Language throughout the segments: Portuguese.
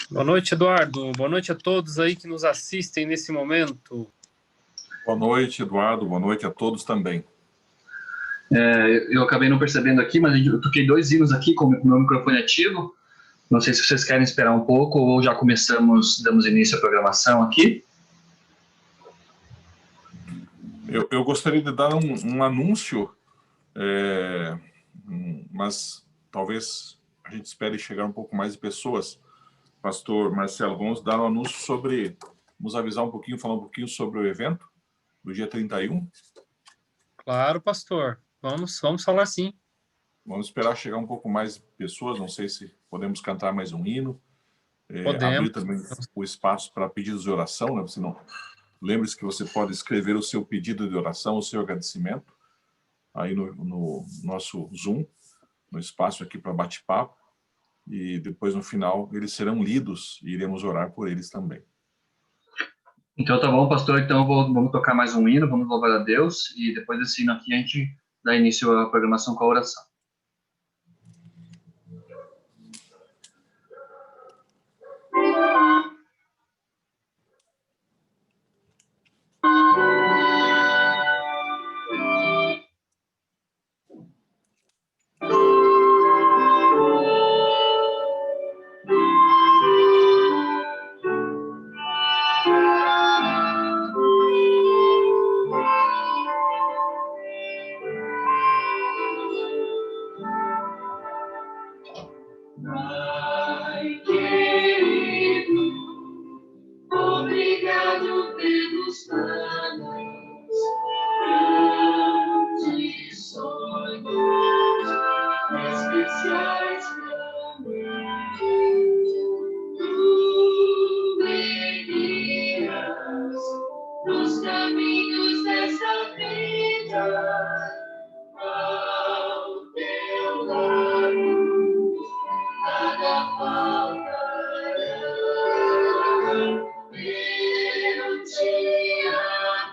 Boa noite, Eduardo. Boa noite a todos aí que nos assistem nesse momento. Boa noite, Eduardo. Boa noite a todos também. Eu acabei não percebendo aqui, mas eu toquei 2 hinos aqui com o meu microfone ativo. Não sei se vocês querem esperar um pouco ou já damos início à programação aqui. Eu gostaria de dar um anúncio, mas talvez a gente espere chegar um pouco mais de pessoas. Pastor Marcelo, vamos dar um anúncio vamos avisar um pouquinho, falar um pouquinho sobre o evento do dia 31? Claro, pastor. Vamos falar sim. Vamos esperar chegar um pouco mais de pessoas, não sei se podemos cantar mais um hino. Podemos. Abrir também o espaço para pedidos de oração, né? Você não... Lembre-se que você pode escrever o seu pedido de oração, o seu agradecimento, aí no nosso Zoom, no espaço aqui para bate-papo, e depois, no final, eles serão lidos e iremos orar por eles também. Então tá bom, pastor. Então vamos tocar mais um hino, vamos louvar a Deus, e depois desse hino aqui a gente dá início à programação com a oração. Ai, querido, obrigado pelos planos, grandes sonhos, especiais pra mim. Tu me guias nos caminhos desta vida, ao teu lado nada faltará. Eu te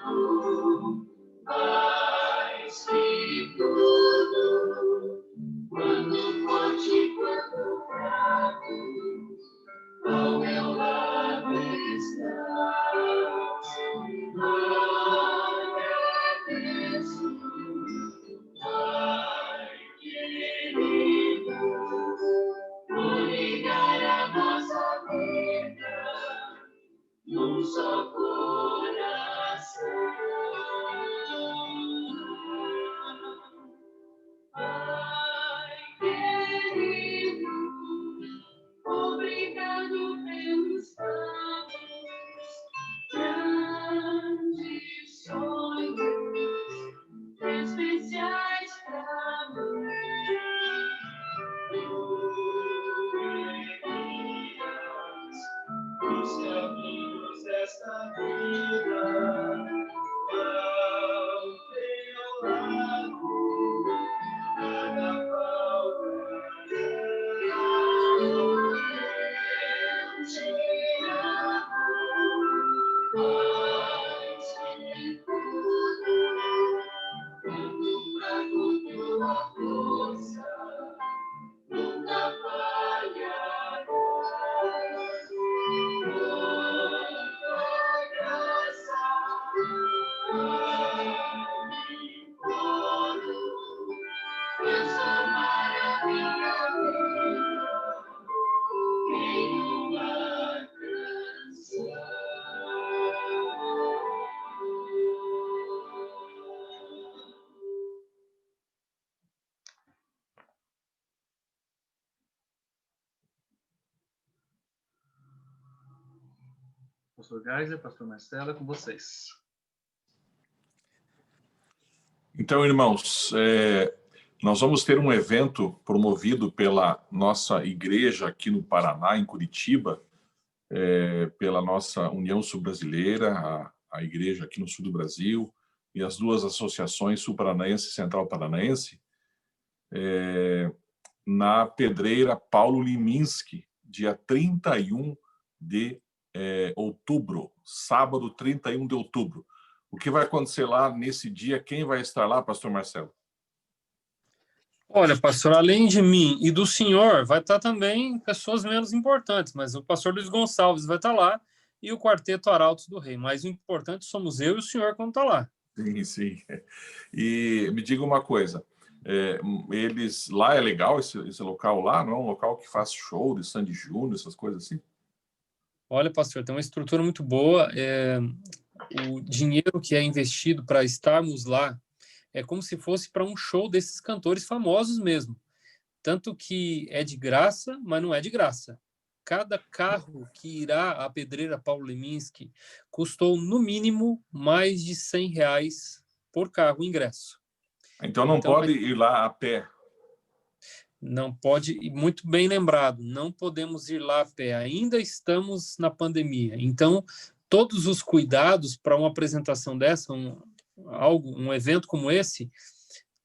amo mais que tudo, quando forte, quando fraco, ao meu lado estás. Agradeço, ai, querido, por ligar a nossa vida num só coração. Ai, querido, obrigado pelos planos, grandes sonhos, especiais pra mim. Os caminhos desta vida, ao teu lado, nada faltará. Eu te amo mais que tudo, quando fraco tua força nunca falhará. Tua graça me coro, transformar a minha vida em uma canção. Pastor Geiser, pastor Marcelo, é com vocês. Então, irmãos, nós vamos ter um evento promovido pela nossa igreja aqui no Paraná, em Curitiba, pela nossa União Sul-Brasileira, a igreja aqui no sul do Brasil, e as duas associações sul-paranaense e central-paranaense, na Pedreira Paulo Liminski, dia 31 de outubro, sábado 31 de outubro. O que vai acontecer lá nesse dia? Quem vai estar lá, pastor Marcelo? Olha, pastor, além de mim e do senhor, vai estar também pessoas menos importantes, mas o pastor Luiz Gonçalves vai estar lá e o Quarteto Arautos do Rei. Mas o importante somos eu e o senhor quando está lá. Sim, sim. E me diga uma coisa, eles lá é legal esse local lá, não é um local que faz show de Sandy Júnior, essas coisas assim? Olha, pastor, tem uma estrutura muito boa. O dinheiro que é investido para estarmos lá é como se fosse para um show desses cantores famosos mesmo. Tanto que é de graça, mas não é de graça. Cada carro que irá à Pedreira Paulo Leminski custou, no mínimo, mais de R$ 100 por carro o ingresso. Então não pode ir lá a pé. Não pode, e muito bem lembrado, não podemos ir lá a pé. Ainda estamos na pandemia. Então, todos os cuidados para uma apresentação dessa, um evento como esse,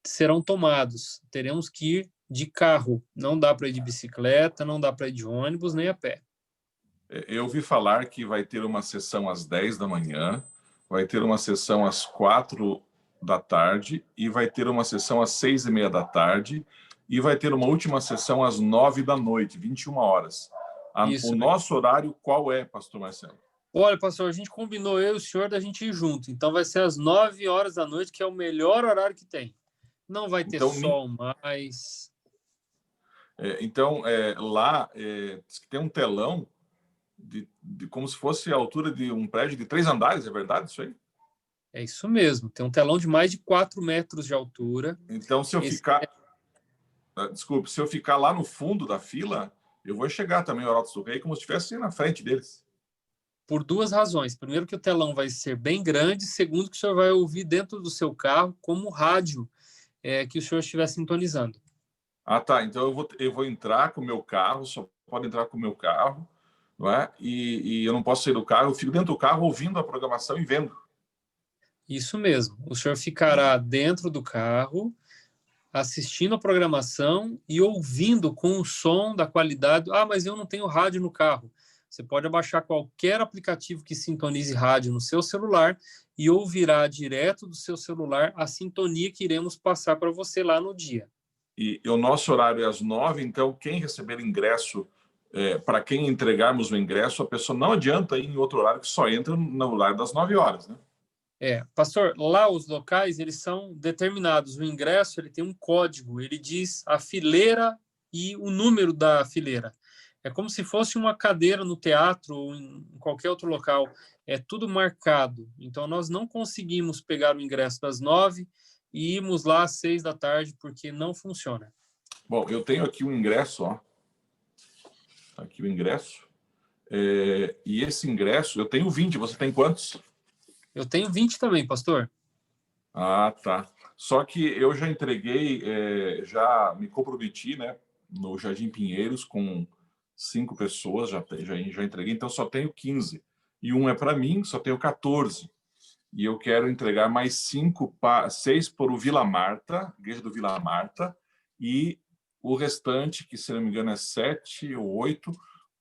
serão tomados. Teremos que ir de carro. Não dá para ir de bicicleta, não dá para ir de ônibus, nem a pé. Eu ouvi falar que vai ter uma sessão às 10 da manhã, vai ter uma sessão às 4 da tarde e vai ter uma sessão às 6:30 da tarde e vai ter uma última sessão às 9 da noite, 21 horas. Isso, O nosso horário qual é, pastor Marcelo? Olha, pastor, a gente combinou, eu e o senhor, da gente ir junto. Então vai ser às 9 horas da noite, que é o melhor horário que tem. Não vai ter Então, sol mais. Então, lá diz que tem um telão de como se fosse a altura de um prédio de 3 andares, é verdade isso aí? É isso mesmo. Tem um telão de mais de 4 metros de altura. Então, se eu ficar... Desculpe, se eu ficar lá no fundo da fila, eu vou chegar também ao Arautos do Rei como se estivesse na frente deles. Por duas razões. Primeiro, que o telão vai ser bem grande. Segundo, que o senhor vai ouvir dentro do seu carro como rádio que o senhor estiver sintonizando. Ah, tá. Então eu vou entrar com o meu carro, só pode entrar com o meu carro, não é? E eu não posso sair do carro, eu fico dentro do carro ouvindo a programação e vendo. Isso mesmo. O senhor ficará dentro do carro, assistindo a programação e ouvindo com o som da qualidade. Ah, mas eu não tenho rádio no carro. Você pode abaixar qualquer aplicativo que sintonize rádio no seu celular e ouvirá direto do seu celular a sintonia que iremos passar para você lá no dia. E o nosso horário é às 9, então quem receber ingresso, para quem entregarmos o ingresso, a pessoa não adianta ir em outro horário, que só entra no horário das 9 horas, né? Pastor, lá os locais, eles são determinados. O ingresso, ele tem um código, ele diz a fileira e o número da fileira. É como se fosse uma cadeira no teatro ou em qualquer outro local. É tudo marcado. Então, nós não conseguimos pegar o ingresso das 9 e irmos lá às 6 da tarde, porque não funciona. Bom, eu tenho aqui um ingresso, ó. Aqui o ingresso. E esse ingresso, eu tenho 20. Você tem quantos? Eu tenho 20 também, pastor. Ah, tá. Só que eu já entreguei, já me comprometi, né, no Jardim Pinheiros com 5 pessoas, já entreguei, então só tenho 15. E um é para mim, só tenho 14. E eu quero entregar mais 6 para o Vila Marta, Igreja do Vila Marta, e o restante, que se não me engano é 7 ou 8,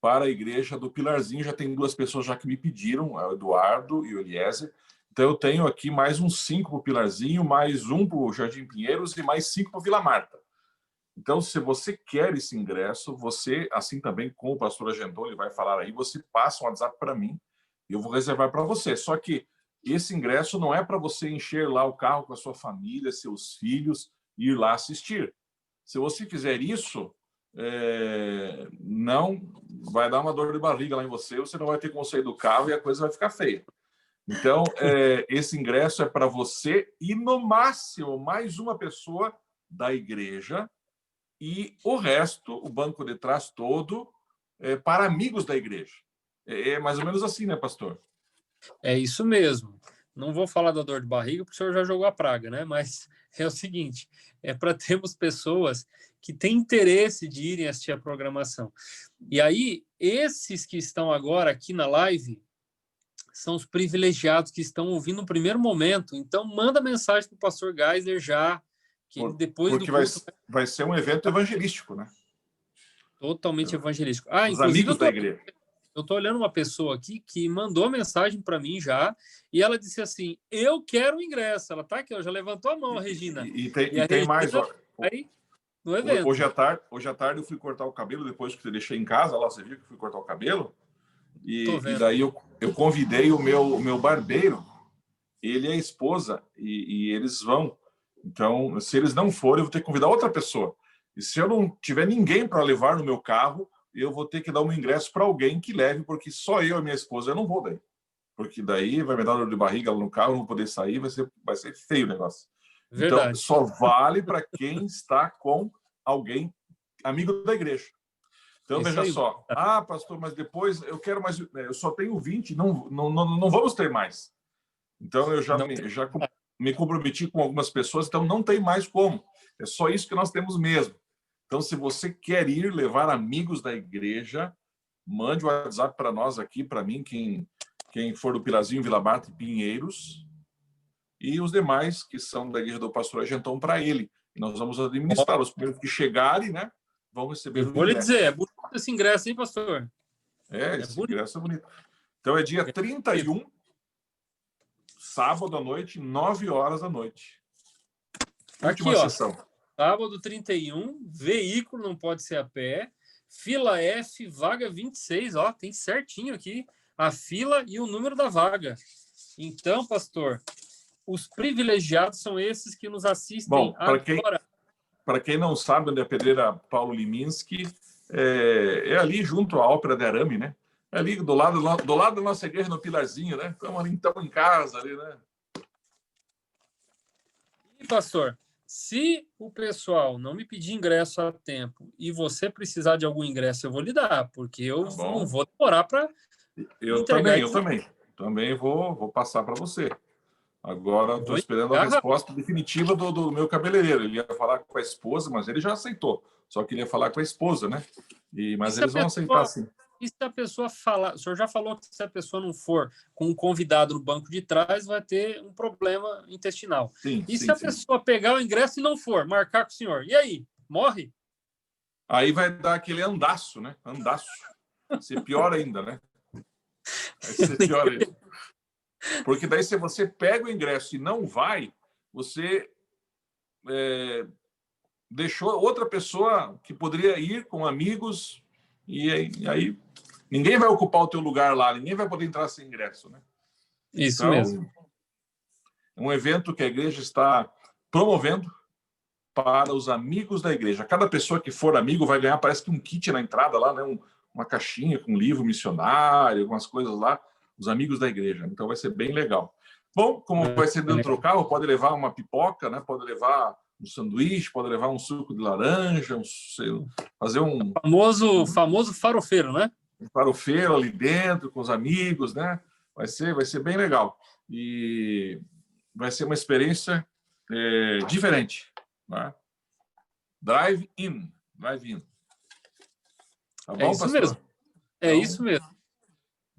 para a Igreja do Pilarzinho. Já tem 2 pessoas já que me pediram, o Eduardo e o Eliezer. Então eu tenho aqui mais uns 5 para o Pilarzinho, mais um para o Jardim Pinheiros e mais 5 para o Vila Marta. Então, se você quer esse ingresso, você, assim também com o pastor agendou, ele vai falar aí, você passa um WhatsApp para mim e eu vou reservar para você. Só que esse ingresso não é para você encher lá o carro com a sua família, seus filhos, e ir lá assistir. Se você fizer isso, não vai dar uma dor de barriga lá em você, você não vai ter como sair do carro e a coisa vai ficar feia. Então, esse ingresso é para você e, no máximo, mais uma pessoa da igreja e o resto, o banco de trás todo, para amigos da igreja. É mais ou menos assim, né, pastor? É isso mesmo. Não vou falar da dor de barriga, porque o senhor já jogou a praga, né? Mas é o seguinte, é para termos pessoas que têm interesse de irem assistir a programação. E aí, esses que estão agora aqui na live são os privilegiados que estão ouvindo no primeiro momento. Então, manda mensagem para o pastor Geisler já, que ele depois porque do culto... vai ser um evento evangelístico, né? Totalmente evangelístico. Os amigos da igreja. Eu estou olhando uma pessoa aqui que mandou mensagem para mim já, e ela disse assim, eu quero o ingresso. Ela está aqui, já levantou a mão, a Regina. E tem mais. Vai no evento. Hoje à tarde eu fui cortar o cabelo, depois que eu deixei em casa, lá você viu que eu fui cortar o cabelo, e daí eu convidei o meu barbeiro, ele e a esposa, e eles vão. Então, se eles não forem, eu vou ter que convidar outra pessoa. E se eu não tiver ninguém para levar no meu carro, eu vou ter que dar um ingresso para alguém que leve, porque só eu e minha esposa eu não vou daí. Porque daí vai me dar dor de barriga lá no carro, não vou poder sair, vai ser feio o negócio. Verdade. Então, só vale para quem está com alguém amigo da igreja. Então, Isso veja aí. só. Ah, pastor, mas depois eu quero mais... Eu só tenho 20, não vamos ter mais. Então, eu já me comprometi com algumas pessoas, então não tem mais como. É só isso que nós temos mesmo. Então, se você quer ir levar amigos da igreja, mande o WhatsApp para nós aqui, para mim, quem for do Pirazinho, Vila Mata e Pinheiros, e os demais que são da igreja do pastor Argentão para ele. E nós vamos administrar. Os primeiros que chegarem, né, vão receber o ingresso. Vou lhe dizer, é bonito esse ingresso, hein, pastor? Esse ingresso é bonito. Então, é dia 31, sábado à noite, 9 horas da noite. Última sessão. Sábado 31, veículo não pode ser a pé, fila F, vaga 26, ó, tem certinho aqui a fila e o número da vaga. Então, pastor, os privilegiados são esses que nos assistem agora. Para quem não sabe onde é a Pedreira Paulo Liminski, é ali junto à Ópera de Arame, né? É ali do lado da nossa igreja, no Pilarzinho, né? Estamos ali, então, em casa ali, né? E, pastor, se o pessoal não me pedir ingresso a tempo e você precisar de algum ingresso, eu vou lhe dar, porque eu não vou demorar para entregar. Eu também vou passar para você. Agora estou esperando a resposta definitiva do meu cabeleireiro. Ele ia falar com a esposa, mas ele já aceitou. Só que ele ia falar com a esposa, né? Mas eles vão aceitar, sim. E se a pessoa falar... O senhor já falou que se a pessoa não for com um convidado no banco de trás, vai ter um problema intestinal. Se a pessoa pegar o ingresso e não for, marcar com o senhor, e aí? Morre? Aí vai dar aquele andaço, né? Andaço. Vai ser pior ainda, né? Vai ser pior ainda. Porque daí, se você pega o ingresso e não vai, você deixou outra pessoa que poderia ir com amigos, e aí ninguém vai ocupar o teu lugar lá, ninguém vai poder entrar sem ingresso, né? Isso então, mesmo. É um evento que a igreja está promovendo para os amigos da igreja. Cada pessoa que for amigo vai ganhar, parece que um kit na entrada lá, né? Uma caixinha com um livro missionário, algumas coisas lá, os amigos da igreja. Então vai ser bem legal. Bom, como vai ser dentro do carro, pode levar uma pipoca, né? Pode levar um sanduíche, pode levar um suco de laranja, fazer um... Famoso farofeiro, né? Um farofeiro ali dentro, com os amigos, né? Vai ser bem legal. E vai ser uma experiência diferente. Né? Drive-in. Tá bom, isso pastor? mesmo. Isso mesmo.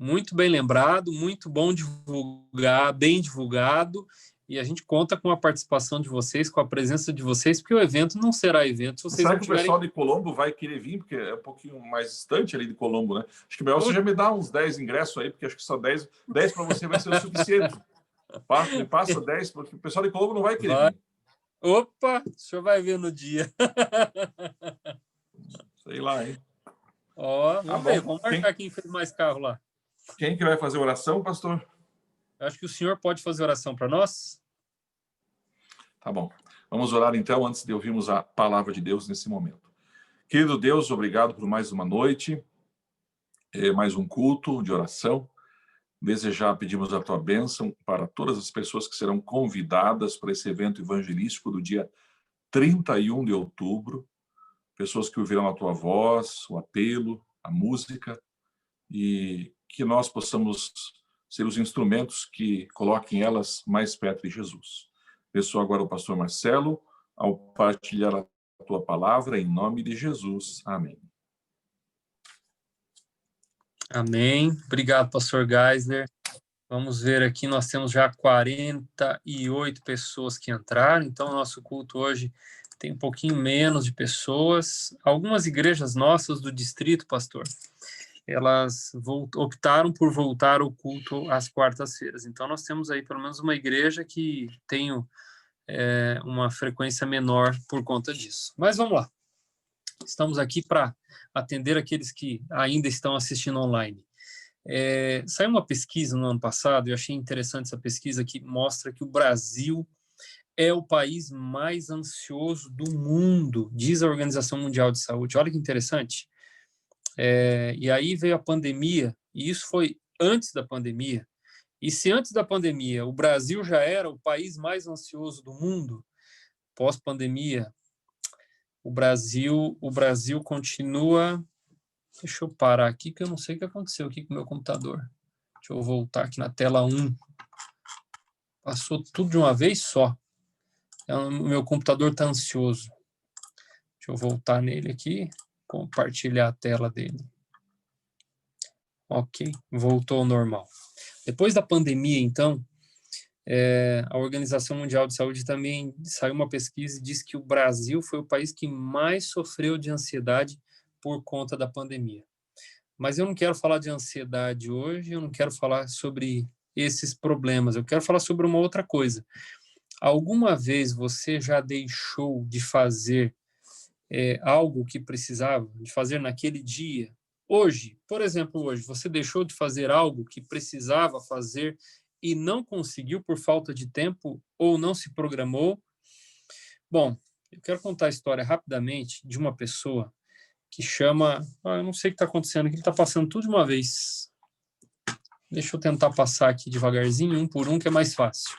Muito bem lembrado, muito bom divulgar, bem divulgado. E a gente conta com a participação de vocês, com a presença de vocês, porque o evento não será evento se vocês Será não que tiverem... o pessoal de Colombo vai querer vir? Porque é um pouquinho mais distante ali de Colombo, né? Acho que melhor você já me dá uns 10 ingressos aí, porque acho que só 10 para você vai ser o suficiente. Me passa 10, porque o pessoal de Colombo não vai querer vir. Opa, o senhor vai ver no dia. Sei lá, hein? Vamos ver, vamos marcar quem fez mais carro lá. Quem que vai fazer oração, pastor? Eu acho que o senhor pode fazer oração para nós. Tá bom. Vamos orar então, antes de ouvirmos a palavra de Deus nesse momento. Querido Deus, obrigado por mais uma noite, mais um culto de oração. Desde já pedimos a tua bênção para todas as pessoas que serão convidadas para esse evento evangelístico do dia 31 de outubro. Pessoas que ouvirão a tua voz, o apelo, a música, e que nós possamos ser os instrumentos que coloquem elas mais perto de Jesus. Abençoa agora o pastor Marcelo ao partilhar a tua palavra, em nome de Jesus. Amém. Amém. Obrigado, pastor Geisler. Vamos ver aqui, nós temos já 48 pessoas que entraram, então o nosso culto hoje tem um pouquinho menos de pessoas. Algumas igrejas nossas do distrito, pastor, elas optaram por voltar ao culto às quartas-feiras. Então, nós temos aí pelo menos uma igreja que tem uma frequência menor por conta disso. Mas vamos lá. Estamos aqui para atender aqueles que ainda estão assistindo online. Saiu uma pesquisa no ano passado, eu achei interessante essa pesquisa, que mostra que o Brasil é o país mais ansioso do mundo, diz a Organização Mundial de Saúde. Olha que interessante. E aí veio a pandemia, e isso foi antes da pandemia. E se antes da pandemia o Brasil já era o país mais ansioso do mundo, pós-pandemia, o Brasil continua... Deixa eu parar aqui, que eu não sei o que aconteceu aqui com o meu computador. Deixa eu voltar aqui na tela 1. Passou tudo de uma vez só. O meu computador está ansioso. Deixa eu voltar nele aqui, compartilhar a tela dele. Ok, voltou ao normal. Depois da pandemia, então, a Organização Mundial de Saúde também saiu uma pesquisa e disse que o Brasil foi o país que mais sofreu de ansiedade por conta da pandemia. Mas eu não quero falar de ansiedade hoje, eu não quero falar sobre esses problemas, eu quero falar sobre uma outra coisa. Alguma vez você já deixou de fazer algo que precisava de fazer naquele dia? Hoje, por exemplo, hoje, você deixou de fazer algo que precisava fazer e não conseguiu por falta de tempo ou não se programou? Bom, eu quero contar a história rapidamente de uma pessoa que chama... eu não sei o que está acontecendo aqui, ele está passando tudo de uma vez. Deixa eu tentar passar aqui devagarzinho, um por um, que é mais fácil.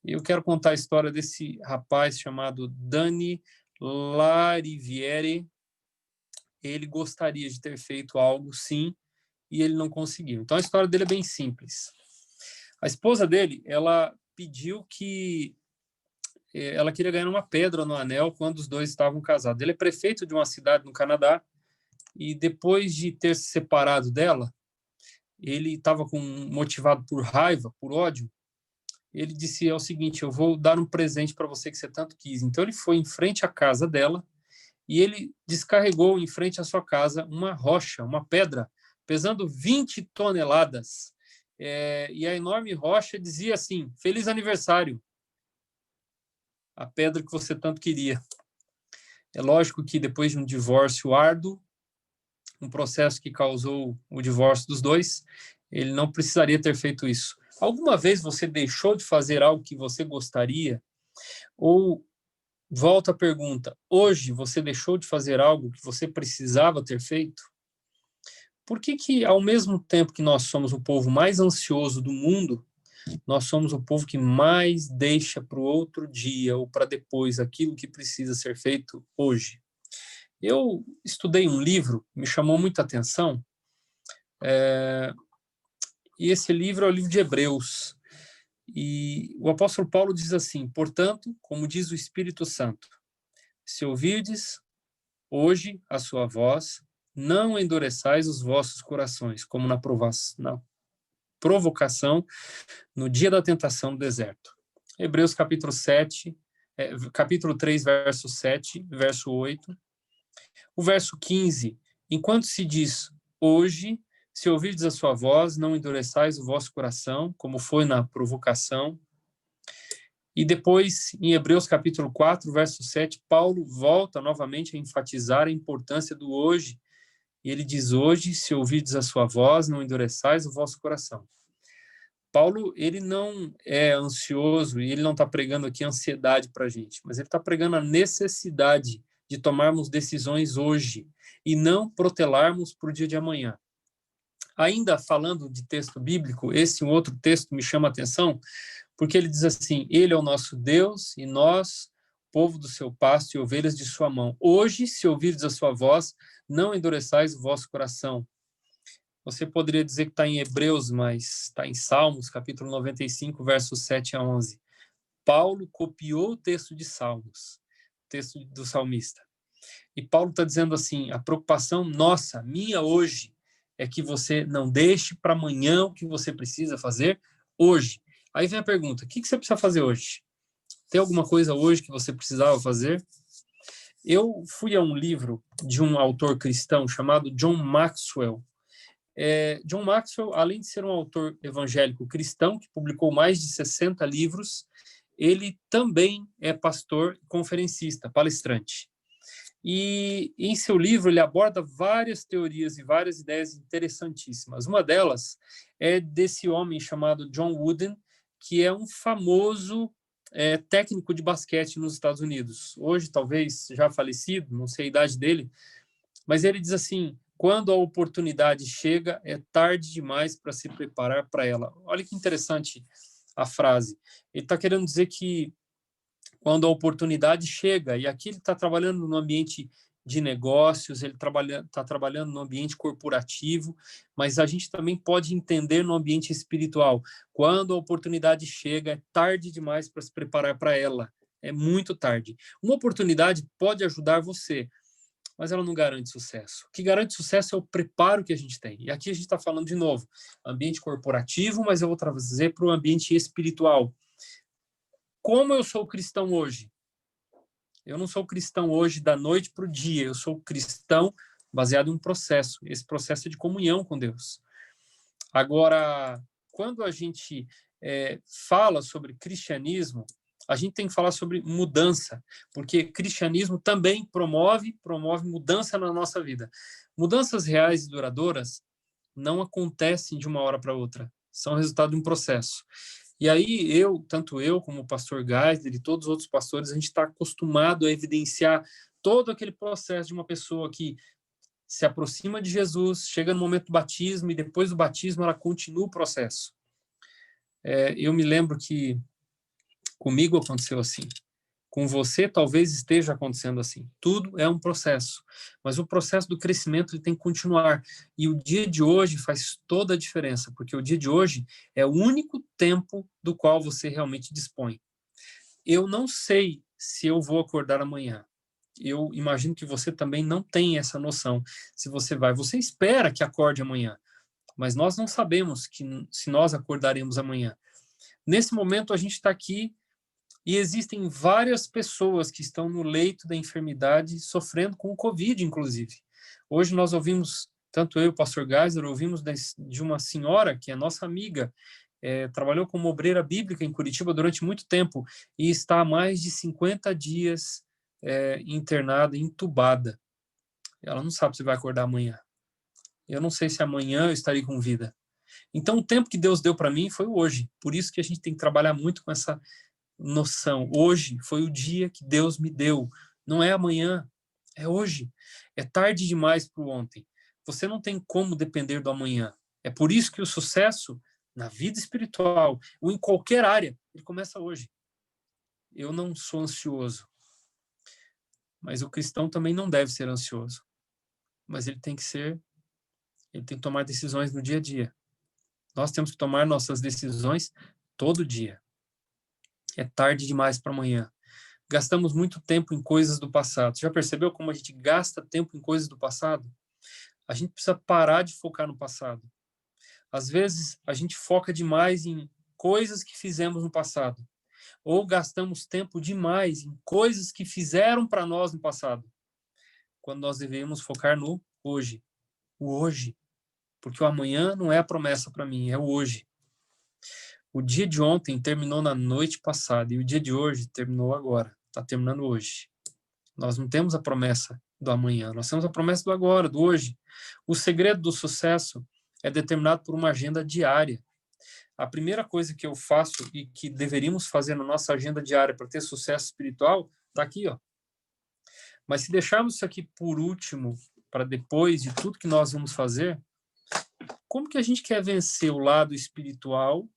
Eu quero contar a história desse rapaz chamado Dani Lariviere. Ele gostaria de ter feito algo, sim, e ele não conseguiu. Então, a história dele é bem simples. A esposa dele, ela pediu que... ela queria ganhar uma pedra no anel quando os dois estavam casados. Ele é prefeito de uma cidade no Canadá, e depois de ter se separado dela, ele estava motivado por raiva, por ódio. Ele disse o seguinte: eu vou dar um presente para você que você tanto quis. Então ele foi em frente à casa dela e ele descarregou em frente à sua casa uma rocha, uma pedra, pesando 20 toneladas. E a enorme rocha dizia assim: feliz aniversário, a pedra que você tanto queria. É lógico que depois de um divórcio árduo, um processo que causou o divórcio dos dois, ele não precisaria ter feito isso. Alguma vez você deixou de fazer algo que você gostaria? Ou, volta a pergunta, hoje você deixou de fazer algo que você precisava ter feito? Por que, ao mesmo tempo que nós somos o povo mais ansioso do mundo, nós somos o povo que mais deixa para o outro dia ou para depois aquilo que precisa ser feito hoje? Eu estudei um livro, me chamou muita atenção, e esse livro é o livro de Hebreus. E o apóstolo Paulo diz assim: portanto, como diz o Espírito Santo, se ouvirdes hoje a sua voz, não endureçais os vossos corações, como na provocação no dia da tentação do deserto. Hebreus capítulo 3, verso 7, verso 8. O verso 15, enquanto se diz hoje, se ouvirdes a sua voz, não endureçais o vosso coração, como foi na provocação. E depois, em Hebreus capítulo 4, verso 7, Paulo volta novamente a enfatizar a importância do hoje. E ele diz: hoje, se ouvirdes a sua voz, não endureçais o vosso coração. Paulo, ele não é ansioso, e ele não está pregando aqui ansiedade para a gente, mas ele está pregando a necessidade de tomarmos decisões hoje e não protelarmos para o dia de amanhã. Ainda falando de texto bíblico, esse outro texto me chama a atenção, porque ele diz assim: ele é o nosso Deus e nós, povo do seu pasto e ovelhas de sua mão. Hoje, se ouvirdes a sua voz, não endureçais o vosso coração. Você poderia dizer que está em Hebreus, mas está em Salmos, capítulo 95, versos 7 a 11. Paulo copiou o texto de Salmos, texto do salmista. E Paulo está dizendo assim: a preocupação nossa, minha hoje, é que você não deixe para amanhã o que você precisa fazer hoje. Aí vem a pergunta: o que você precisa fazer hoje? Tem alguma coisa hoje que você precisava fazer? Eu fui a um livro de um autor cristão chamado John Maxwell. John Maxwell, além de ser um autor evangélico cristão, que publicou mais de 60 livros, ele também é pastor, conferencista, palestrante. E em seu livro ele aborda várias teorias e várias ideias interessantíssimas. Uma delas é desse homem chamado John Wooden, que é um famoso técnico de basquete nos Estados Unidos. Hoje, talvez já falecido, não sei a idade dele, mas ele diz assim: quando a oportunidade chega, é tarde demais para se preparar para ela. Olha que interessante a frase. Ele está querendo dizer que quando a oportunidade chega, e aqui ele está trabalhando no ambiente de negócios, ele está trabalhando no ambiente corporativo, mas a gente também pode entender no ambiente espiritual. Quando a oportunidade chega, é tarde demais para se preparar para ela. É muito tarde. Uma oportunidade pode ajudar você, mas ela não garante sucesso. O que garante sucesso é o preparo que a gente tem. E aqui a gente está falando de novo, ambiente corporativo, mas eu vou trazer para o ambiente espiritual. Como eu sou cristão hoje? Eu não sou cristão hoje da noite para o dia, eu sou cristão baseado em um processo. Esse processo é de comunhão com Deus. Agora, quando a gente fala sobre cristianismo, a gente tem que falar sobre mudança, porque cristianismo também promove mudança na nossa vida. Mudanças reais e duradouras não acontecem de uma hora para outra, são resultado de um processo. E aí tanto eu como o pastor Geisler e todos os outros pastores, a gente está acostumado a evidenciar todo aquele processo de uma pessoa que se aproxima de Jesus, chega no momento do batismo e depois do batismo ela continua o processo. Eu me lembro que comigo aconteceu assim. Com você talvez esteja acontecendo assim. Tudo é um processo, mas o processo do crescimento ele tem que continuar. E o dia de hoje faz toda a diferença, porque o dia de hoje é o único tempo do qual você realmente dispõe. Eu não sei se eu vou acordar amanhã. Eu imagino que você também não tem essa noção. Se você vai, você espera que acorde amanhã, mas nós não sabemos se nós acordaremos amanhã. Nesse momento a gente está aqui e existem várias pessoas que estão no leito da enfermidade, sofrendo com o Covid, inclusive. Hoje nós ouvimos, tanto eu e o pastor Geisler, ouvimos de uma senhora que é nossa amiga, trabalhou como obreira bíblica em Curitiba durante muito tempo e está há mais de 50 dias internada, entubada. Ela não sabe se vai acordar amanhã. Eu não sei se amanhã eu estarei com vida. Então, o tempo que Deus deu para mim foi hoje. Por isso que a gente tem que trabalhar muito com essa noção. Hoje foi o dia que Deus me deu. Não é amanhã, é hoje. É tarde demais para o ontem. Você não tem como depender do amanhã. É por isso que o sucesso na vida espiritual ou em qualquer área, ele começa hoje. Eu não sou ansioso. Mas o cristão também não deve ser ansioso. Mas ele tem que tomar decisões no dia a dia. Nós temos que tomar nossas decisões todo dia. É tarde demais para amanhã. Gastamos muito tempo em coisas do passado. Já percebeu como a gente gasta tempo em coisas do passado? A gente precisa parar de focar no passado. Às vezes, a gente foca demais em coisas que fizemos no passado. Ou gastamos tempo demais em coisas que fizeram para nós no passado. Quando nós deveríamos focar no hoje. O hoje. Porque o amanhã não é a promessa para mim, é o hoje. O dia de ontem terminou na noite passada e o dia de hoje terminou agora. Está terminando hoje. Nós não temos a promessa do amanhã, nós temos a promessa do agora, do hoje. O segredo do sucesso é determinado por uma agenda diária. A primeira coisa que eu faço e que deveríamos fazer na nossa agenda diária para ter sucesso espiritual está aqui, ó. Mas se deixarmos isso aqui por último, para depois de tudo que nós vamos fazer, como que a gente quer vencer o lado espiritual?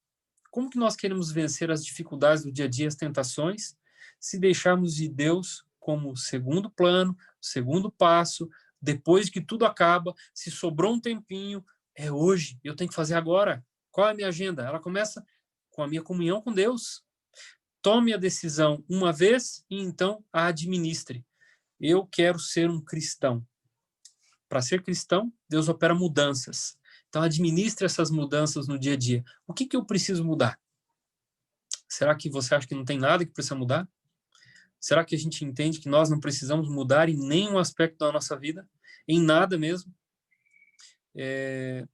Como que nós queremos vencer as dificuldades do dia a dia, as tentações, se deixarmos de Deus como segundo plano, segundo passo, depois que tudo acaba, se sobrou um tempinho, é hoje, eu tenho que fazer agora. Qual é a minha agenda? Ela começa com a minha comunhão com Deus. Tome a decisão uma vez e então a administre. Eu quero ser um cristão. Para ser cristão, Deus opera mudanças. Então, administre essas mudanças no dia a dia. O que eu preciso mudar? Será que você acha que não tem nada que precisa mudar? Será que a gente entende que nós não precisamos mudar em nenhum aspecto da nossa vida? Em nada mesmo?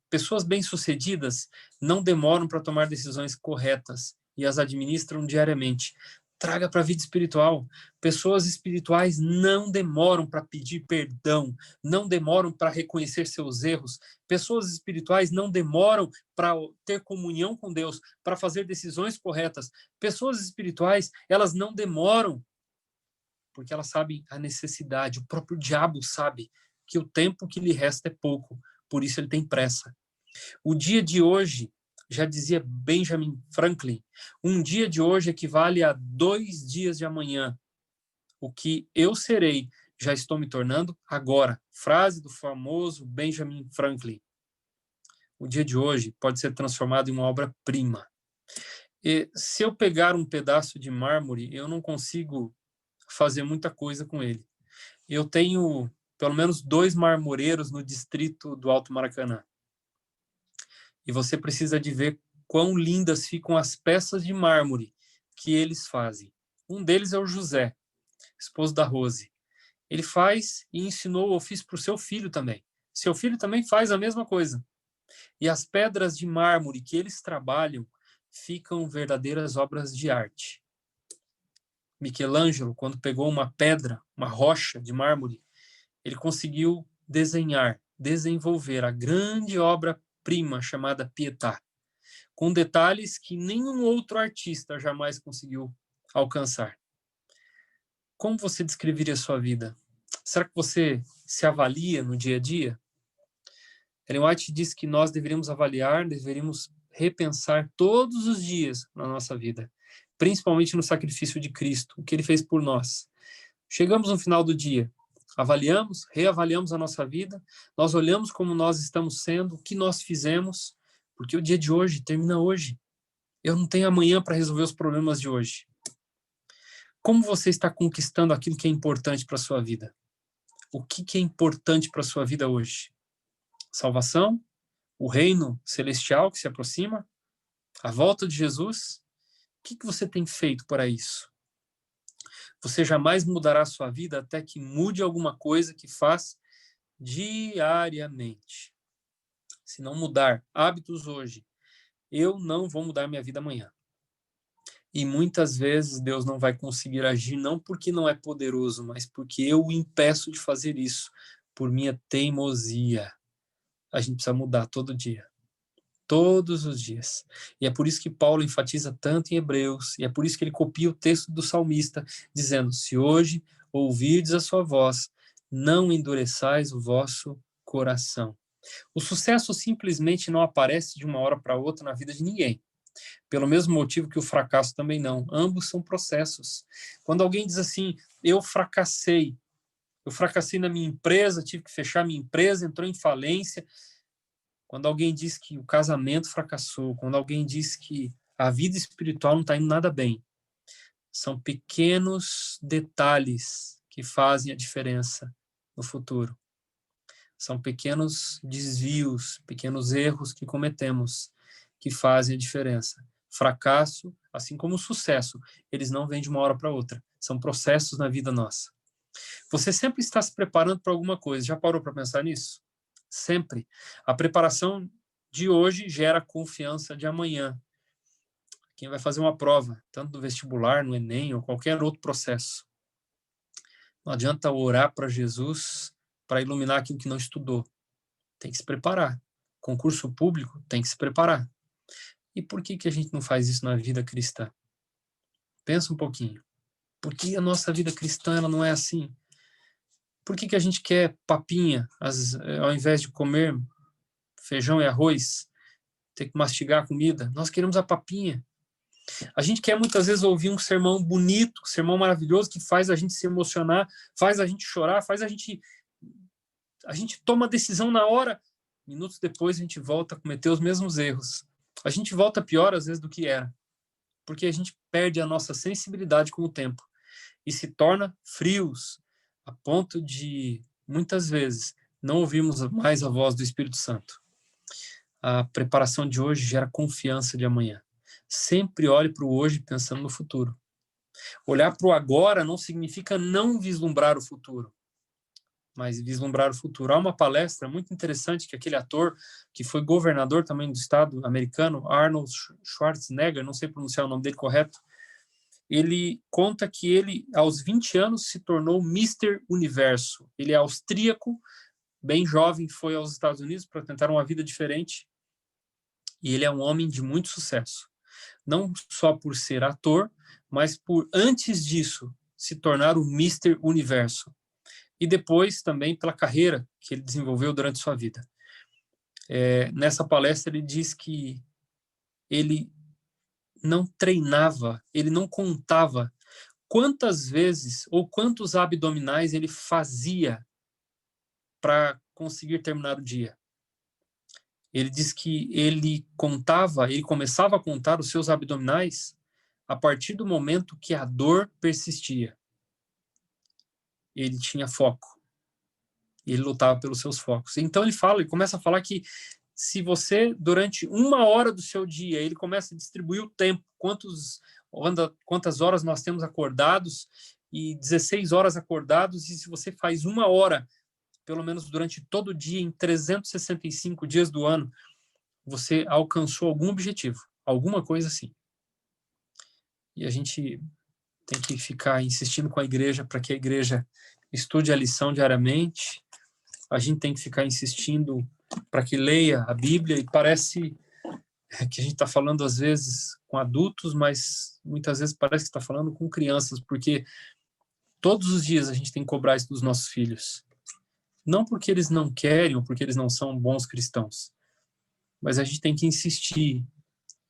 Pessoas bem-sucedidas não demoram para tomar decisões corretas e as administram diariamente. traga para a vida espiritual. Pessoas espirituais não demoram para pedir perdão, não demoram para reconhecer seus erros. Pessoas espirituais não demoram para ter comunhão com Deus, para fazer decisões corretas. Pessoas espirituais, elas não demoram, porque elas sabem a necessidade. O próprio diabo sabe que o tempo que lhe resta é pouco, por isso ele tem pressa. O dia de hoje, já dizia Benjamin Franklin, um dia de hoje equivale a 2 dias de amanhã. O que eu serei, já estou me tornando agora. Frase do famoso Benjamin Franklin. O dia de hoje pode ser transformado em uma obra-prima. E se eu pegar um pedaço de mármore, eu não consigo fazer muita coisa com ele. Eu tenho pelo menos 2 marmoreiros no distrito do Alto Maracanã. E você precisa de ver quão lindas ficam as peças de mármore que eles fazem. Um deles é o José, esposo da Rose. Ele faz e ensinou o ofício para o seu filho também. Seu filho também faz a mesma coisa. E as pedras de mármore que eles trabalham ficam verdadeiras obras de arte. Michelangelo, quando pegou uma pedra, uma rocha de mármore, ele conseguiu desenvolver a grande obra-prima chamada Pietà, com detalhes que nenhum outro artista jamais conseguiu alcançar. Como você descreveria a sua vida? Será que você se avalia no dia a dia? Ellen White diz que nós deveríamos repensar todos os dias na nossa vida, principalmente no sacrifício de Cristo, o que ele fez por nós. Chegamos no final do dia, avaliamos, reavaliamos a nossa vida, nós olhamos como nós estamos sendo, o que nós fizemos, porque o dia de hoje termina hoje. Eu não tenho amanhã para resolver os problemas de hoje. Como você está conquistando aquilo que é importante para a sua vida? O que é importante para a sua vida hoje? Salvação? O reino celestial que se aproxima? A volta de Jesus? O que você tem feito para isso? Você jamais mudará a sua vida até que mude alguma coisa que faz diariamente. Se não mudar hábitos hoje, eu não vou mudar minha vida amanhã. E muitas vezes Deus não vai conseguir agir, não porque não é poderoso, mas porque eu o impeço de fazer isso, por minha teimosia. A gente precisa mudar todo dia. Todos os dias. E é por isso que Paulo enfatiza tanto em Hebreus, e é por isso que ele copia o texto do salmista, dizendo, se hoje ouvirdes a sua voz, não endureçais o vosso coração. O sucesso simplesmente não aparece de uma hora para outra na vida de ninguém. Pelo mesmo motivo que o fracasso também não. Ambos são processos. Quando alguém diz assim, eu fracassei na minha empresa, tive que fechar minha empresa, entrou em falência. Quando alguém diz que o casamento fracassou, quando alguém diz que a vida espiritual não está indo nada bem, são pequenos detalhes que fazem a diferença no futuro. São pequenos desvios, pequenos erros que cometemos que fazem a diferença. Fracasso, assim como o sucesso, eles não vêm de uma hora para outra. São processos na vida nossa. Você sempre está se preparando para alguma coisa. Já parou para pensar nisso? Sempre. A preparação de hoje gera confiança de amanhã. Quem vai fazer uma prova, tanto do vestibular, no Enem ou qualquer outro processo. Não adianta orar para Jesus para iluminar aquilo que não estudou. Tem que se preparar. Concurso público tem que se preparar. E por que a gente não faz isso na vida cristã? Pensa um pouquinho. Por que a nossa vida cristã ela não é assim? Por que a gente quer papinha ao invés de comer feijão e arroz? Ter que mastigar a comida? Nós queremos a papinha. A gente quer muitas vezes ouvir um sermão bonito, um sermão maravilhoso que faz a gente se emocionar, faz a gente chorar, faz a gente toma a decisão na hora. Minutos depois a gente volta a cometer os mesmos erros. A gente volta pior às vezes do que era. Porque a gente perde a nossa sensibilidade com o tempo e se torna frios a ponto de, muitas vezes, não ouvirmos mais a voz do Espírito Santo. A preparação de hoje gera confiança de amanhã. Sempre olhe para o hoje pensando no futuro. Olhar para o agora não significa não vislumbrar o futuro, mas vislumbrar o futuro. Há uma palestra muito interessante que aquele ator, que foi governador também do estado americano, Arnold Schwarzenegger, não sei pronunciar o nome dele correto, ele conta que ele, aos 20 anos, se tornou Mr. Universo. Ele é austríaco, bem jovem, foi aos Estados Unidos para tentar uma vida diferente, e ele é um homem de muito sucesso. Não só por ser ator, mas por, antes disso, se tornar o Mr. Universo. E depois também pela carreira que ele desenvolveu durante sua vida. Nessa palestra ele diz que ele não treinava, ele não contava quantas vezes ou quantos abdominais ele fazia para conseguir terminar o dia. Ele diz que ele começava a contar os seus abdominais a partir do momento que a dor persistia. Ele tinha foco. Ele lutava pelos seus focos. Então ele começa a falar que se você, durante 1 hora do seu dia, ele começa a distribuir o tempo, quantas horas nós temos acordados, e 16 horas acordados, e se você faz 1 hora, pelo menos durante todo o dia, em 365 dias do ano, você alcançou algum objetivo, alguma coisa assim. E a gente tem que ficar insistindo com a igreja para que a igreja estude a lição diariamente. A gente tem que ficar insistindo para que leia a Bíblia, e parece que a gente está falando às vezes com adultos, mas muitas vezes parece que está falando com crianças, porque todos os dias a gente tem que cobrar isso dos nossos filhos. Não porque eles não querem ou porque eles não são bons cristãos, mas a gente tem que insistir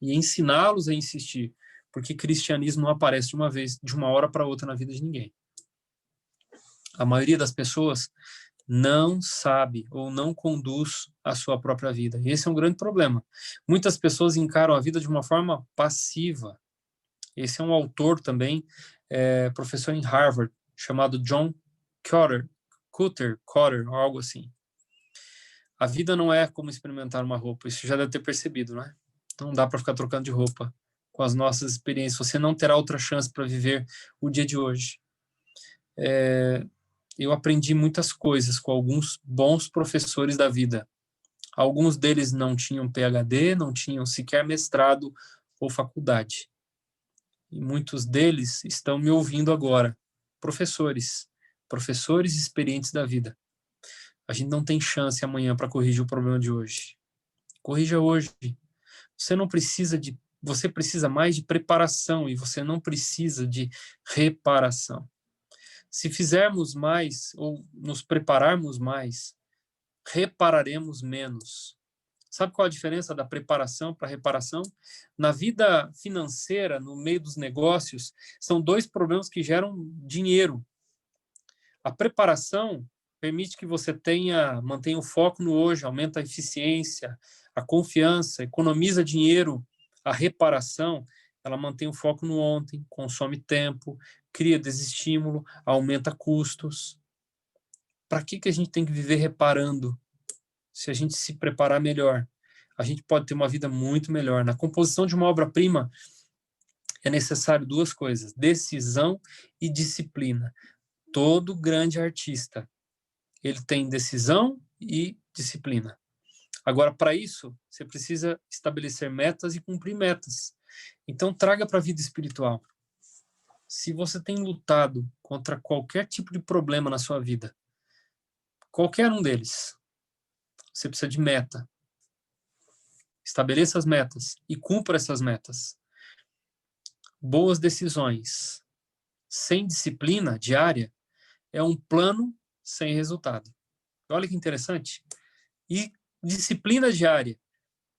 e ensiná-los a insistir, porque cristianismo não aparece de uma hora para outra na vida de ninguém. A maioria das pessoas não sabe ou não conduz a sua própria vida. E esse é um grande problema. Muitas pessoas encaram a vida de uma forma passiva. Esse é um autor também, professor em Harvard, chamado John Cotter, algo assim. A vida não é como experimentar uma roupa, isso já deve ter percebido, né? Não dá para ficar trocando de roupa com as nossas experiências. Você não terá outra chance para viver o dia de hoje. Eu aprendi muitas coisas com alguns bons professores da vida. Alguns deles não tinham PhD, não tinham sequer mestrado ou faculdade. E muitos deles estão me ouvindo agora. Professores experientes da vida. A gente não tem chance amanhã para corrigir o problema de hoje. Corrija hoje. Você precisa mais de preparação e você não precisa de reparação. Se fizermos mais ou nos prepararmos mais, repararemos menos. Sabe qual a diferença da preparação para reparação? Na vida financeira, no meio dos negócios, são 2 problemas que geram dinheiro. A preparação permite que você mantenha o foco no hoje, aumenta a eficiência, a confiança, economiza dinheiro. A reparação, ela mantém o foco no ontem, consome tempo, cria desestímulo, aumenta custos. Para que a gente tem que viver reparando? Se a gente se preparar melhor, a gente pode ter uma vida muito melhor. Na composição de uma obra-prima, é necessário 2 coisas: decisão e disciplina. Todo grande artista, ele tem decisão e disciplina. Agora, para isso, você precisa estabelecer metas e cumprir metas. Então, traga para a vida espiritual. Se você tem lutado contra qualquer tipo de problema na sua vida, qualquer um deles, você precisa de meta. Estabeleça as metas e cumpra essas metas. Boas decisões sem disciplina diária é um plano sem resultado. Olha que interessante. E disciplina diária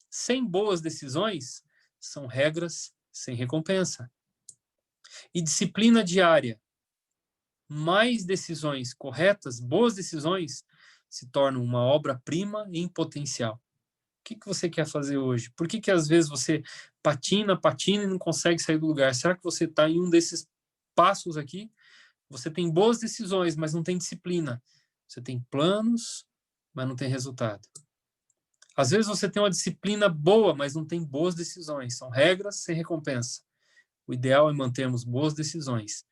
sem boas decisões são regras sem recompensa. E disciplina diária mais decisões corretas, boas decisões, se tornam uma obra-prima em potencial. O que você quer fazer hoje? Por que às vezes você patina e não consegue sair do lugar? Será que você está em um desses passos aqui? Você tem boas decisões, mas não tem disciplina. Você tem planos, mas não tem resultado. Às vezes você tem uma disciplina boa, mas não tem boas decisões. São regras sem recompensa. O ideal é mantermos boas decisões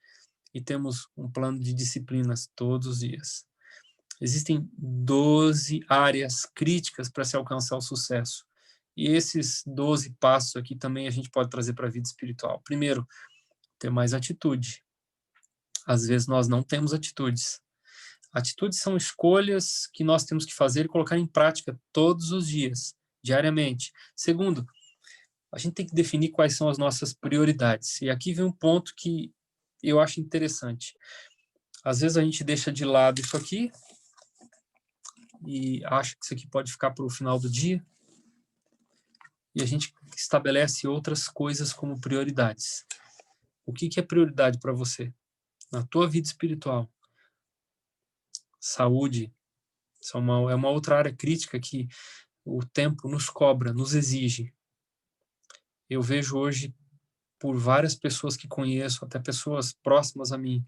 e temos um plano de disciplinas todos os dias. Existem 12 áreas críticas para se alcançar o sucesso. E esses 12 passos aqui também a gente pode trazer para a vida espiritual. Primeiro, ter mais atitude. Às vezes nós não temos atitudes. Atitudes são escolhas que nós temos que fazer e colocar em prática todos os dias, diariamente. Segundo, a gente tem que definir quais são as nossas prioridades. E aqui vem um ponto que eu acho interessante. Às vezes a gente deixa de lado isso aqui e acha que isso aqui pode ficar para o final do dia, e a gente estabelece outras coisas como prioridades. O que é prioridade para você? Na tua vida espiritual. Saúde. Isso é uma outra área crítica que o tempo nos cobra, nos exige. Eu vejo hoje, por várias pessoas que conheço, até pessoas próximas a mim,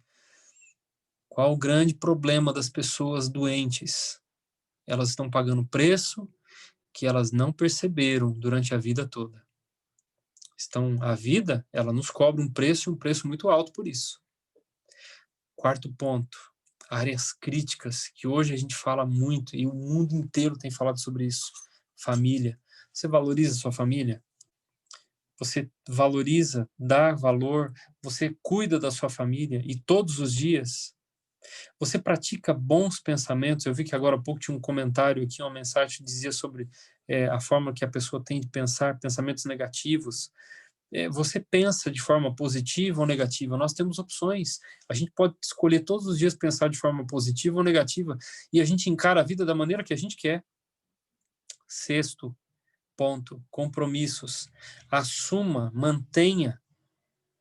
qual o grande problema das pessoas doentes? Elas estão pagando preço que elas não perceberam durante a vida toda. A vida, ela nos cobra um preço muito alto por isso. Quarto ponto, áreas críticas, que hoje a gente fala muito, e o mundo inteiro tem falado sobre isso. Família. Você valoriza a sua família? Você valoriza, dá valor, você cuida da sua família, e todos os dias você pratica bons pensamentos. Eu vi que agora há pouco tinha um comentário aqui, uma mensagem que dizia sobre a forma que a pessoa tem de pensar, pensamentos negativos. Você pensa de forma positiva ou negativa? Nós temos opções. A gente pode escolher todos os dias pensar de forma positiva ou negativa, e a gente encara a vida da maneira que a gente quer. Sexto ponto, compromissos. Assuma, mantenha.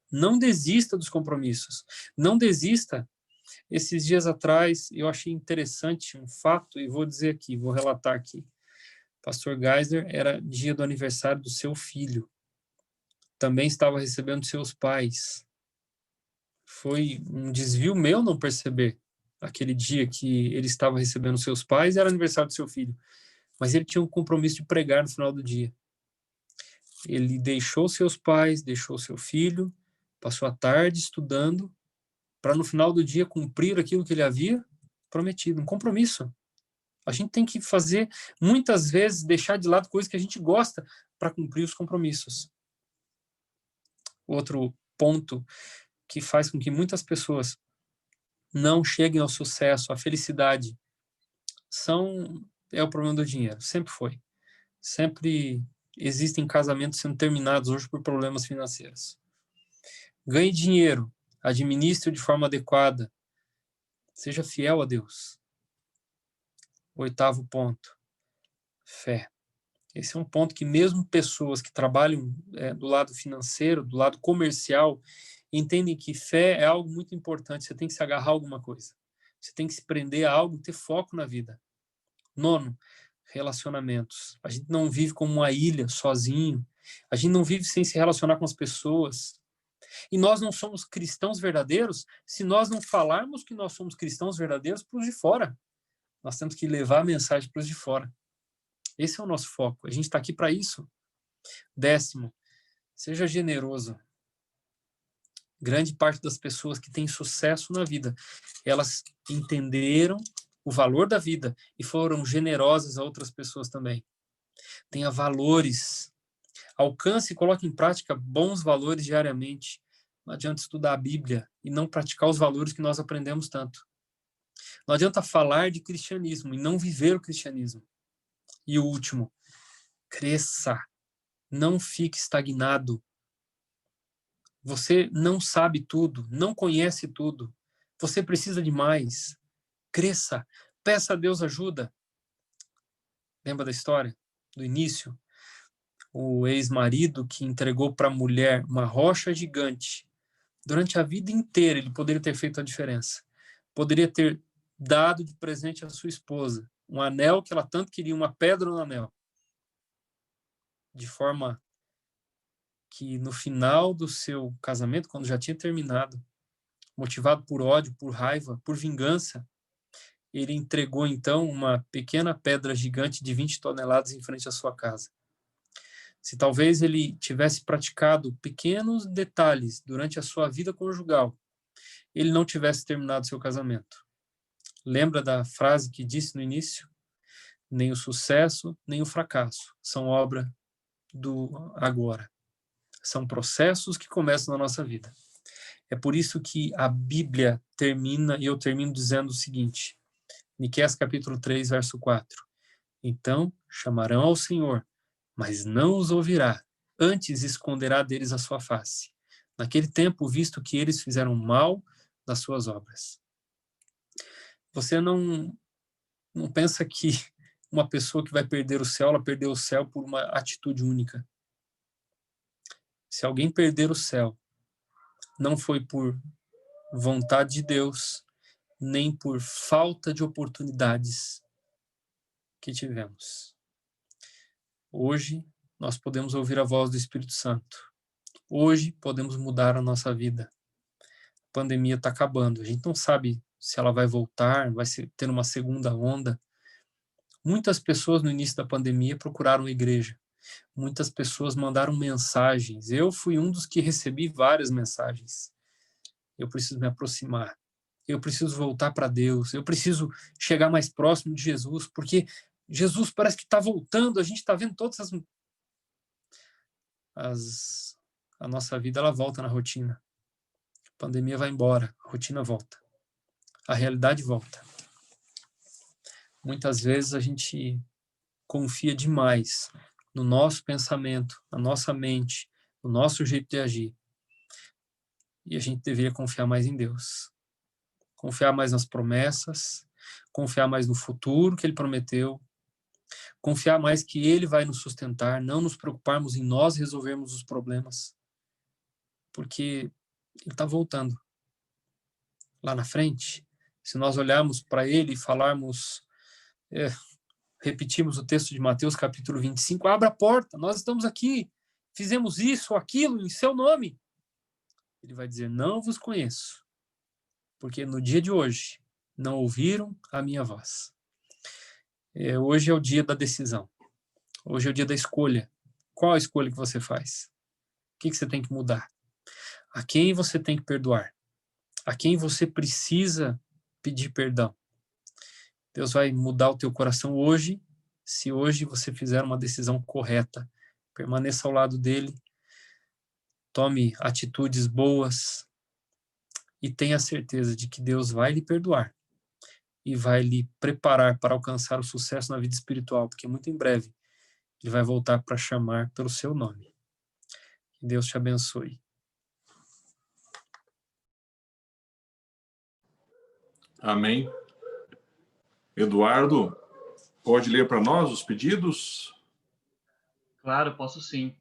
Não desista dos compromissos. Não desista. Esses dias atrás, eu achei interessante um fato, e vou dizer aqui, vou relatar aqui. Pastor Geiser, era dia do aniversário do seu filho. Também estava recebendo seus pais. Foi um desvio meu não perceber aquele dia que ele estava recebendo seus pais, era aniversário do seu filho. Mas ele tinha um compromisso de pregar no final do dia. Ele deixou seus pais, deixou seu filho, passou a tarde estudando, para no final do dia cumprir aquilo que ele havia prometido, um compromisso. A gente tem que fazer, muitas vezes, deixar de lado coisas que a gente gosta para cumprir os compromissos. Outro ponto que faz com que muitas pessoas não cheguem ao sucesso, à felicidade, é o problema do dinheiro. Sempre foi. Sempre existem casamentos sendo terminados hoje por problemas financeiros. Ganhe dinheiro, administre de forma adequada, seja fiel a Deus. Oitavo ponto, fé. Esse é um ponto que mesmo pessoas que trabalham do lado financeiro, do lado comercial, entendem que fé é algo muito importante. Você tem que se agarrar a alguma coisa. Você tem que se prender a algo, ter foco na vida. Nono, relacionamentos. A gente não vive como uma ilha, sozinho. A gente não vive sem se relacionar com as pessoas. E nós não somos cristãos verdadeiros se nós não falarmos que nós somos cristãos verdadeiros para os de fora. Nós temos que levar a mensagem para os de fora. Esse é o nosso foco. A gente está aqui para isso. Décimo, seja generoso. Grande parte das pessoas que têm sucesso na vida, elas entenderam o valor da vida e foram generosas a outras pessoas também. Tenha valores. Alcance e coloque em prática bons valores diariamente. Não adianta estudar a Bíblia e não praticar os valores que nós aprendemos tanto. Não adianta falar de cristianismo e não viver o cristianismo. E o último, cresça. Não fique estagnado. Você não sabe tudo, não conhece tudo. Você precisa de mais. Cresça. Peça a Deus ajuda. Lembra da história do início? O ex-marido que entregou para a mulher uma rocha gigante. Durante a vida inteira ele poderia ter feito a diferença. Poderia ter dado de presente à sua esposa um anel que ela tanto queria, uma pedra no anel. De forma que no final do seu casamento, quando já tinha terminado, motivado por ódio, por raiva, por vingança, ele entregou então uma pequena pedra gigante de 20 toneladas em frente à sua casa. Se talvez ele tivesse praticado pequenos detalhes durante a sua vida conjugal, ele não tivesse terminado seu casamento. Lembra da frase que disse no início? Nem o sucesso, nem o fracasso são obra do agora. São processos que começam na nossa vida. É por isso que a Bíblia termina, e eu termino dizendo o seguinte, Miqueias capítulo 3, verso 4. Então chamarão ao Senhor, mas não os ouvirá, antes esconderá deles a sua face. Naquele tempo, visto que eles fizeram mal das suas obras. Você não pensa que uma pessoa que vai perder o céu, ela perdeu o céu por uma atitude única. Se alguém perder o céu, não foi por vontade de Deus, nem por falta de oportunidades que tivemos. Hoje, nós podemos ouvir a voz do Espírito Santo. Hoje, podemos mudar a nossa vida. A pandemia está acabando. A gente não sabe se ela vai voltar, vai ter uma segunda onda. Muitas pessoas no início da pandemia procuraram a igreja. Muitas pessoas mandaram mensagens. Eu fui um dos que recebi várias mensagens. Eu preciso me aproximar. Eu preciso voltar para Deus. Eu preciso chegar mais próximo de Jesus, porque Jesus parece que está voltando. A gente está vendo todas a nossa vida, ela volta na rotina. A pandemia vai embora, a rotina volta. A realidade volta. Muitas vezes a gente confia demais no nosso pensamento, na nossa mente, no nosso jeito de agir. E a gente deveria confiar mais em Deus. Confiar mais nas promessas, confiar mais no futuro que Ele prometeu, confiar mais que Ele vai nos sustentar, não nos preocuparmos em nós resolvermos os problemas. Porque Ele está voltando. Lá na frente, se nós olharmos para Ele e falarmos, repetimos o texto de Mateus capítulo 25, abra a porta, nós estamos aqui, fizemos isso ou aquilo em seu nome. Ele vai dizer, não vos conheço, porque no dia de hoje não ouviram a minha voz. Hoje é o dia da decisão. Hoje é o dia da escolha. Qual a escolha que você faz? O que você tem que mudar? A quem você tem que perdoar? A quem você precisa pedir perdão? Deus vai mudar o teu coração hoje, se hoje você fizer uma decisão correta. Permaneça ao lado dele, tome atitudes boas e tenha certeza de que Deus vai lhe perdoar e vai lhe preparar para alcançar o sucesso na vida espiritual, porque muito em breve ele vai voltar para chamar pelo seu nome. Que Deus te abençoe. Amém. Eduardo, pode ler para nós os pedidos? Claro, posso sim.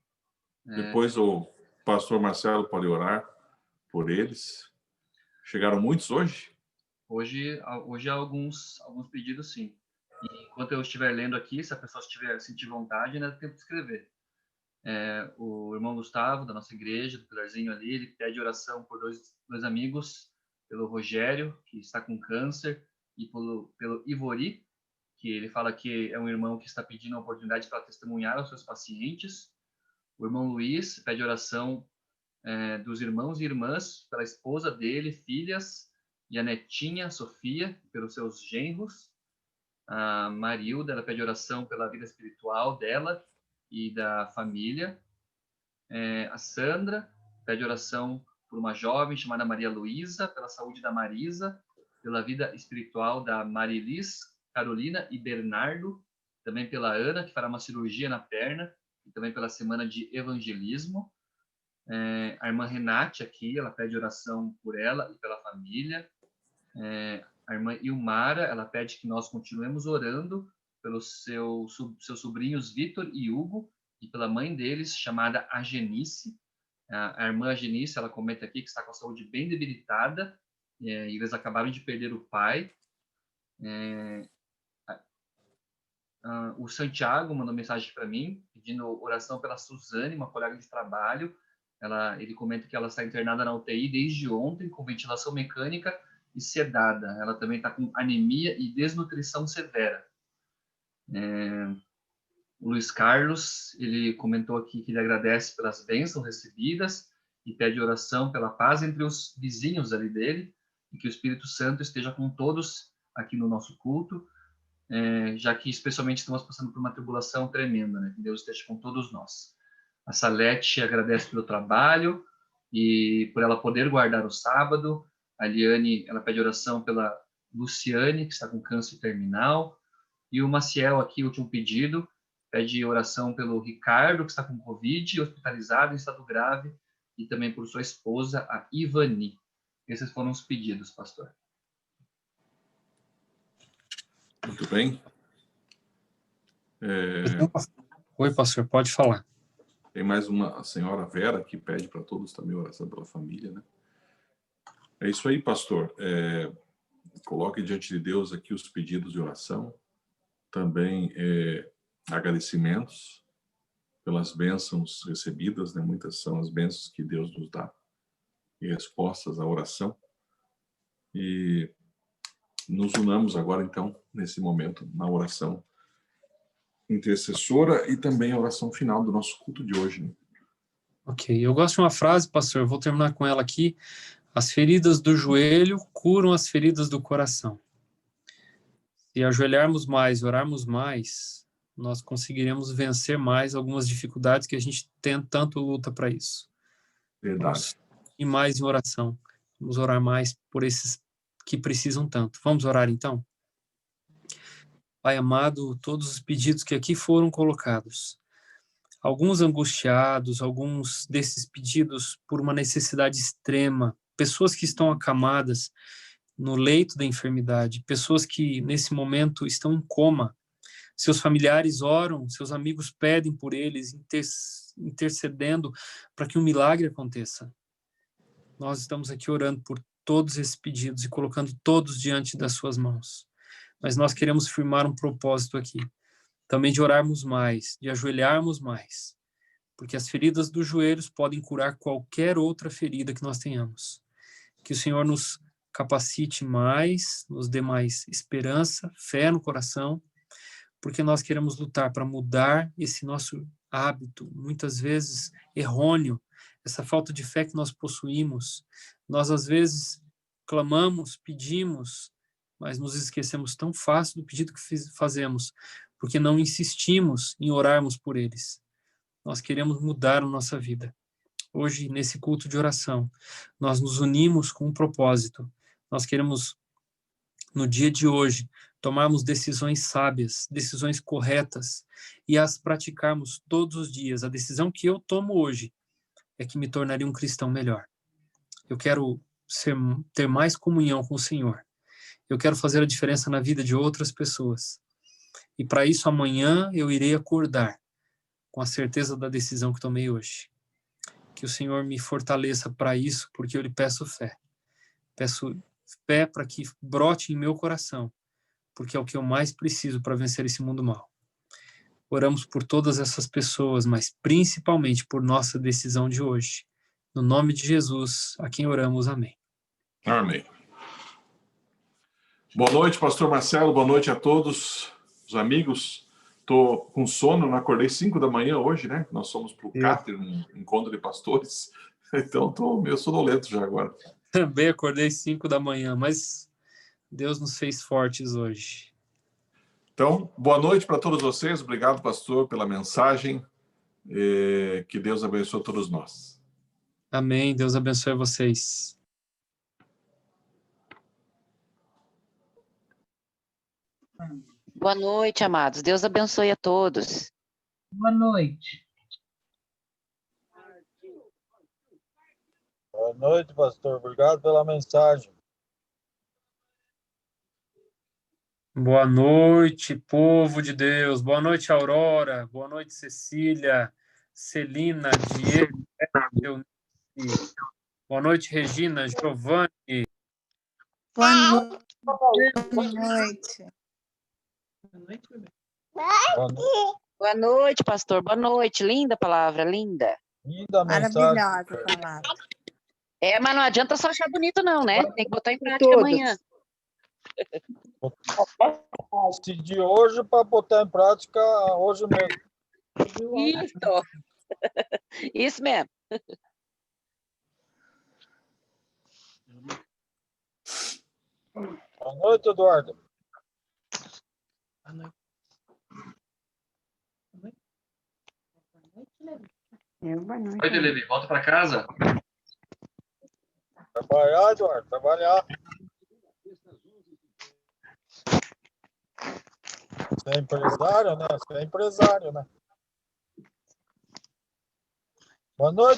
Depois o pastor Marcelo pode orar por eles. Chegaram muitos hoje? Hoje há alguns pedidos, sim. E enquanto eu estiver lendo aqui, se a pessoa sentir vontade, ainda tem tempo de escrever. O irmão Gustavo, da nossa igreja, do Pilarzinho ali, ele pede oração por dois amigos, pelo Rogério, que está com câncer, e pelo Ivori, que ele fala que é um irmão que está pedindo a oportunidade para testemunhar aos seus pacientes. O irmão Luiz pede oração dos irmãos e irmãs, pela esposa dele, filhas, e a netinha Sofia, pelos seus genros. A Marilda, ela pede oração pela vida espiritual dela e da família. A Sandra pede oração por uma jovem chamada Maria Luísa, pela saúde da Marisa, pela vida espiritual da Marilis, Carolina e Bernardo, também pela Ana, que fará uma cirurgia na perna, e também pela semana de evangelismo. A irmã Renate aqui, ela pede oração por ela e pela família. A irmã Ilmara, ela pede que nós continuemos orando pelos seus sobrinhos Vitor e Hugo e pela mãe deles, chamada Agenice. A irmã Agenice, ela comenta aqui que está com a saúde bem debilitada e eles acabaram de perder o pai. O Santiago mandou mensagem para mim, pedindo oração pela Suzane, uma colega de trabalho. Ele comenta que ela está internada na UTI desde ontem, com ventilação mecânica e sedada. Ela também está com anemia e desnutrição severa. O Luiz Carlos, ele comentou aqui que ele agradece pelas bênçãos recebidas e pede oração pela paz entre os vizinhos ali dele e que o Espírito Santo esteja com todos aqui no nosso culto, já que especialmente estamos passando por uma tribulação tremenda, né? Que Deus esteja com todos nós. A Salete agradece pelo trabalho, e por ela poder guardar o sábado. A Liane, ela pede oração pela Luciane, que está com câncer terminal. E o Maciel aqui, último pedido, pede oração pelo Ricardo, que está com Covid, hospitalizado em estado grave, e também por sua esposa, a Ivani. Esses foram os pedidos, pastor. Muito bem. Oi, pastor, pode falar. Tem mais uma, a senhora Vera, que pede para todos também oração pela família, né? É isso aí, pastor. Coloque diante de Deus aqui os pedidos de oração, também agradecimentos pelas bênçãos recebidas, né? Muitas são as bênçãos que Deus nos dá e respostas à oração. E nos unamos agora, então, nesse momento, na oração intercessora e também a oração final do nosso culto de hoje, né? Ok, eu gosto de uma frase, pastor, eu vou terminar com ela aqui. As feridas do joelho curam as feridas do coração. Se ajoelharmos mais e orarmos mais, nós conseguiremos vencer mais algumas dificuldades que a gente tem tanto luta para isso. Verdade. E mais em oração. Vamos orar mais por esses que precisam tanto. Vamos orar então? Pai amado, todos os pedidos que aqui foram colocados, alguns angustiados, alguns desses pedidos por uma necessidade extrema, pessoas que estão acamadas no leito da enfermidade, pessoas que nesse momento estão em coma, seus familiares oram, seus amigos pedem por eles, intercedendo para que um milagre aconteça. Nós estamos aqui orando por todos esses pedidos e colocando todos diante das suas mãos. Mas nós queremos firmar um propósito aqui, também de orarmos mais, de ajoelharmos mais, porque as feridas dos joelhos podem curar qualquer outra ferida que nós tenhamos. Que o Senhor nos capacite mais, nos dê mais esperança, fé no coração, porque nós queremos lutar para mudar esse nosso hábito, muitas vezes errôneo, essa falta de fé que nós possuímos. Nós, às vezes, clamamos, pedimos, mas nos esquecemos tão fácil do pedido que fazemos, porque não insistimos em orarmos por eles. Nós queremos mudar a nossa vida. Hoje, nesse culto de oração, nós nos unimos com um propósito. Nós queremos, no dia de hoje, tomarmos decisões sábias, decisões corretas e as praticarmos todos os dias. A decisão que eu tomo hoje é que me tornaria um cristão melhor. Eu quero ter mais comunhão com o Senhor. Eu quero fazer a diferença na vida de outras pessoas. E para isso, amanhã eu irei acordar com a certeza da decisão que tomei hoje. Que o Senhor me fortaleça para isso, porque eu lhe peço fé. Peço fé para que brote em meu coração, porque é o que eu mais preciso para vencer esse mundo mal. Oramos por todas essas pessoas, mas principalmente por nossa decisão de hoje. No nome de Jesus, a quem oramos, amém. Amém. Boa noite, pastor Marcelo, boa noite a todos os amigos. Estou com sono, não acordei 5 da manhã hoje, né? Nós fomos para o Cáter, um encontro de pastores, então estou meio sonolento já agora. Também acordei 5 da manhã, mas Deus nos fez fortes hoje. Então, boa noite para todos vocês, obrigado, pastor, pela mensagem, que Deus abençoe todos nós. Amém, Deus abençoe vocês. Boa noite, amados. Deus abençoe a todos. Boa noite. Boa noite, pastor. Obrigado pela mensagem. Boa noite, povo de Deus. Boa noite, Aurora. Boa noite, Cecília, Celina, Diego, Eunice. Boa noite, Regina, Giovanni. Boa noite. Boa noite. Boa noite, pastor. Boa noite. Linda palavra, linda. Linda mensagem. Maravilhosa palavra. Mas não adianta só achar bonito, não, né? Tem que botar em prática Todos. amanhã. Decidi hoje para botar em prática hoje mesmo. Isso. Isso mesmo. Boa noite, Eduardo. Boa noite. Boa noite. Oi, Levi, volta para casa? Trabalhar, Eduardo, trabalhar. Você é empresário, né? Você é empresário, né? Boa noite.